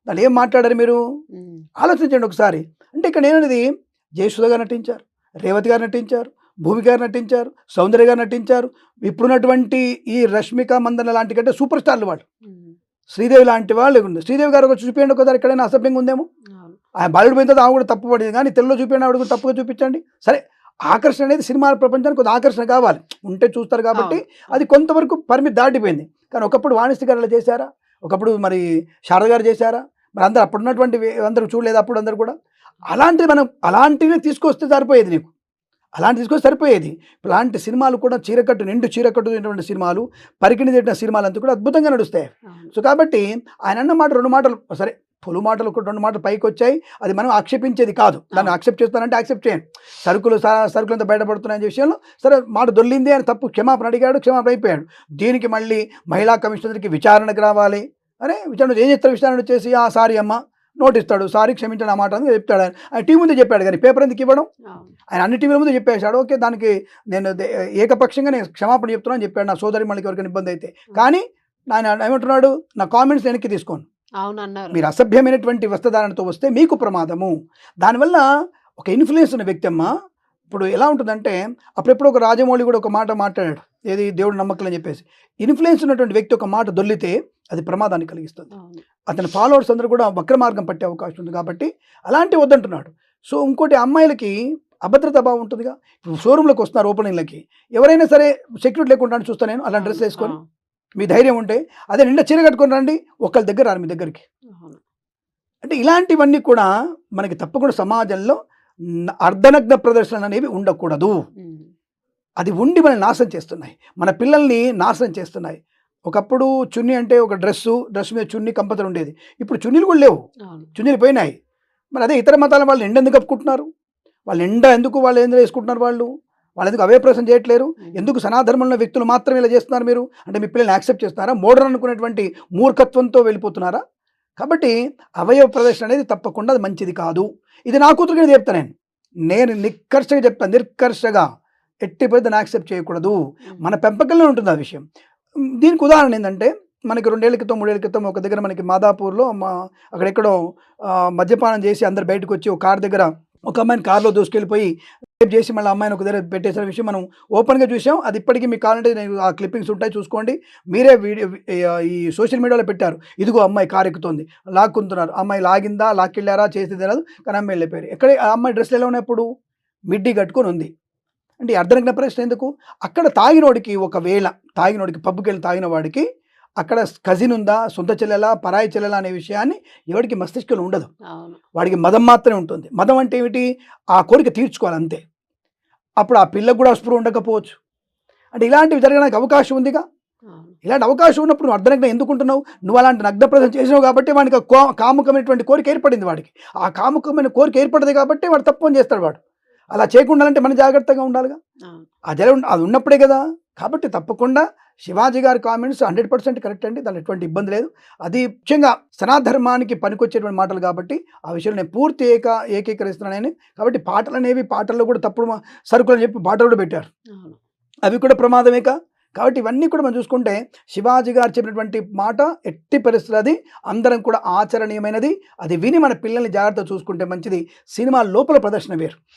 దాంట్లో ఏం మాట్లాడారు మీరు? ఆలోచించండి ఒకసారి. అంటే ఇక్కడ నేననేది జయసుధ గారు నటించారు, రేవతి గారు నటించారు, భూమి గారు నటించారు, సౌందర్య గారు నటించారు. ఇప్పుడున్నటువంటి ఈ రష్మిక మందన లాంటి కంటే సూపర్ స్టార్లు వాళ్ళు. శ్రీదేవి లాంటి వాళ్ళు ఉంది. శ్రీదేవి గారు వచ్చి చూపించండి ఒకసారి ఎక్కడైనా అసభ్యంగా ఉందేమో. ఆయన బాలుడు పోయిన తర్వాత ఆమె కూడా తప్పు పడింది, కానీ తెలుగులో చూపించండి ఆవిడ కూడా తప్పుగా చూపించండి. సరే, ఆకర్షణ అనేది సినిమాల ప్రపంచానికి కొంత ఆకర్షణ కావాలి, ఉంటే చూస్తారు కాబట్టి అది కొంతవరకు పరిమితి దాటిపోయింది. కానీ ఒకప్పుడు వాణిశ్రీ గారు అలా చేశారా? ఒకప్పుడు మరి శారద గారు చేశారా? మరి అందరూ అప్పుడున్నటువంటి అందరూ చూడలేదు అప్పుడు అందరు కూడా? అలాంటివి మనం అలాంటివి తీసుకొస్తే సరిపోయేది నీకు, అలాంటి తీసుకొస్తే సరిపోయేది. ఇలాంటి సినిమాలు కూడా చీరకట్టు నిండు చీరకట్టుటువంటి సినిమాలు, పరికిణి తిట్టిన సినిమాలు అంతా కూడా అద్భుతంగా నడుస్తాయి. సో కాబట్టి ఆయన అన్న మాట 2 మాటలు సరే, పొలు మాటలు 2 మాటలు పైకి వచ్చాయి, అది మనం ఆక్షేపించేది కాదు. దాన్ని యాక్సెప్ట్ చేస్తానంటే యాక్సెప్ట్ చేయండి. సరుకులంతా బయటపడుతున్నాయనే విషయంలో సరే మాట దొల్లింది అని తప్పు క్షమాపణ అడిగాడు, క్షమాపణ అయిపోయాడు. దీనికి మళ్ళీ మహిళా కమిషనర్కి విచారణకు రావాలి. అరే విచారణ ఏం చేస్తారు? విచారణ చేసి సారీ అమ్మ నోటిస్తాడు, సారీ క్షమించండి ఆ మాట అని చెప్తాడు. ఆయన టీవీ ముందే చెప్పాడు, కానీ పేపర్ ఎందుకు ఇవ్వడం? ఆయన అన్ని టీవీల ముందు చెప్పేశాడు. ఓకే, దానికి నేను ఏకపక్షంగా నేను క్షమాపణ చెప్తున్నాను అని చెప్పాడు, నా సోదరి మళ్ళీ ఎవరికైనా ఇబ్బంది అయితే. కానీ ఆయన ఏమంటున్నాడు, నా కామెంట్స్ వెనక్కి తీసుకోను, మీరు అసభ్యమైనటువంటి వస్త్రధారణతో వస్తే మీకు ప్రమాదము. దానివల్ల ఒక ఇన్ఫ్లుయెన్స్ ఉన్న వ్యక్తి అమ్మ. ఇప్పుడు ఎలా ఉంటుందంటే, అప్పుడెప్పుడు ఒక రాజమౌళి కూడా ఒక మాట మాట్లాడాడు, ఏది దేవుడు నమ్మకం అని చెప్పేసి. ఇన్ఫ్లుయెన్స్ ఉన్నటువంటి వ్యక్తి ఒక మాట దొల్లితే అది ప్రమాదాన్ని కలిగిస్తుంది. అతని ఫాలోవర్స్ అందరూ కూడా వక్ర మార్గం పట్టే అవకాశం ఉంది. కాబట్టి అలాంటివి వద్దంటున్నాడు. సో ఇంకోటి, అమ్మాయిలకి అభద్రతా భావం ఉంటుందిగా. ఇప్పుడు షోరూమ్లోకి వస్తున్నారు ఓపెనింగ్లకి, ఎవరైనా సరే సెక్యూరిటీ లేకుండా చూస్తాను నేను అలాంటి డ్రెస్ వేసుకొని. మీ ధైర్యం ఉంటే అదే నిండా చీర కట్టుకొని రండి, ఒకళ్ళ దగ్గర రారు మీ దగ్గరికి. అంటే ఇలాంటివన్నీ కూడా మనకి తప్పకుండా సమాజంలో అర్ధనగ్న ప్రదర్శనలు అనేవి ఉండకూడదు. అది ఉండి మనల్ని నాశనం చేస్తున్నాయి, మన పిల్లల్ని నాశనం చేస్తున్నాయి. ఒకప్పుడు చున్నీ అంటే ఒక డ్రెస్ మీద చున్నీ కంపల్సరీ ఉండేది. ఇప్పుడు చున్నీలు కూడా లేవు, చున్నీలు పోయినాయి. మరి అదే ఇతర మతాల వాళ్ళు ఎండ ఎందుకు కప్పుకుంటున్నారు? వాళ్ళు ఎండ ఎందుకు వాళ్ళు ఏం వేసుకుంటున్నారు? వాళ్ళు ఎందుకు అవే ప్రశ్న చేయట్లేరు? ఎందుకు సనాధర్మంలో వ్యక్తులు మాత్రమే ఇలా చేస్తున్నారు మీరు? అంటే మీ పిల్లల్ని యాక్సెప్ట్ చేస్తున్నారా? మోడర్న్ అనుకునేటువంటి మూర్ఖత్వంతో వెళ్ళిపోతున్నారా? కాబట్టి అవయవ ప్రదర్శన అనేది తప్పకుండా అది మంచిది కాదు. ఇది నా కూతురుగా చెప్తాను, నేను నిక్కర్షగా చెప్తాను, నిర్కర్షగా ఎట్టి పరిస్థితిని యాక్సెప్ట్ చేయకూడదు. మన పెంపకంలో ఉంటుంది ఆ విషయం. దీనికి ఉదాహరణ ఏంటంటే, మనకి 2 ఏళ్ల క్రితం 3 ఏళ్ల క్రితం ఒక దగ్గర మనకి మాదాపూర్లో అక్కడెక్కడో మద్యపానం చేసి అందరు బయటకు వచ్చి ఒక కార్ దగ్గర ఒక అమ్మాయిని కార్లో దూసుకెళ్ళిపోయి రేప్ చేసి మళ్ళీ అమ్మాయిని ఒక దగ్గర పెట్టేసిన విషయం మనం ఓపెన్గా చూసాం. అది ఇప్పటికీ మీకు కావాలంటే నేను ఆ క్లిప్పింగ్స్ ఉంటాయి, చూసుకోండి. మీరే వీడియో ఈ సోషల్ మీడియాలో పెట్టారు, ఇదిగో అమ్మాయి కారు ఎక్కుతుంది, లాక్కుంటున్నారు. అమ్మాయి లాగిందా, లాక్కెళ్ళారా, చేసేది తెలియదు, కానీ అమ్మాయి వెళ్ళిపోయారు. ఎక్కడే ఆ అమ్మాయి డ్రెస్లు ఎలా ఉన్నప్పుడు మిడ్డీ కట్టుకొని ఉంది. అంటే అర్ధనగ్న ప్రశ్న ఎందుకు? అక్కడ తాగినోడికి, ఒకవేళ తాగినోడికి పబ్కి వెళ్ళి తాగిన వాడికి అక్కడ కజిన్ ఉందా, సొంత చెల్లెలా, పరాయి చెల్లెలా అనే విషయాన్ని ఎవరికి మస్తిష్కంలో ఉండదు. వాడికి మదం మాత్రమే ఉంటుంది. మదం అంటే ఏమిటి? ఆ కోరిక తీర్చుకోవాలి అంతే. అప్పుడు ఆ పిల్లకు కూడా స్పృహ ఉండకపోవచ్చు. అంటే ఇలాంటివి జరగడానికి అవకాశం ఉందిగా. ఇలాంటి అవకాశం ఉన్నప్పుడు నువ్వు అర్ధనగ్న ఎందుకుంటున్నావు? నువ్వు అలాంటి నగ్న ప్రదర్శన చేసినావు కాబట్టి వాడికి కాముకమైనటువంటి కోరిక ఏర్పడింది. వాడికి ఆ కాముకమైన కోరిక ఏర్పడింది కాబట్టి వాడు తప్పు అని చేస్తాడు. వాడు అలా చేయకుండా అంటే మనం జాగ్రత్తగా ఉండాలిగా. అది ఉన్నప్పుడే కదా. కాబట్టి తప్పకుండా శివాజీ గారి కామెంట్స్ 100% కరెక్ట్ అండి, దాని ఎటువంటి ఇబ్బంది లేదు. అది ముఖ్యంగా సనాధర్మానికి పనికొచ్చేటువంటి మాటలు కాబట్టి ఆ విషయంలో నేను పూర్తి ఏకీకరిస్తున్నాను. కాబట్టి పాటలు అనేవి, పాటల్లో కూడా తప్పుడు సరుకులు అని చెప్పి పాటలు కూడా పెట్టారు, అవి కూడా ప్రమాదమేక. కాబట్టి ఇవన్నీ కూడా మనం చూసుకుంటే శివాజీ గారు చెప్పినటువంటి మాట ఎట్టి పరిస్థితులు అది అందరం కూడా ఆచరణీయమైనది. అది విని మన పిల్లల్ని జాగ్రత్తగా చూసుకుంటే మంచిది. సినిమా లోపల ప్రదర్శన వేరు.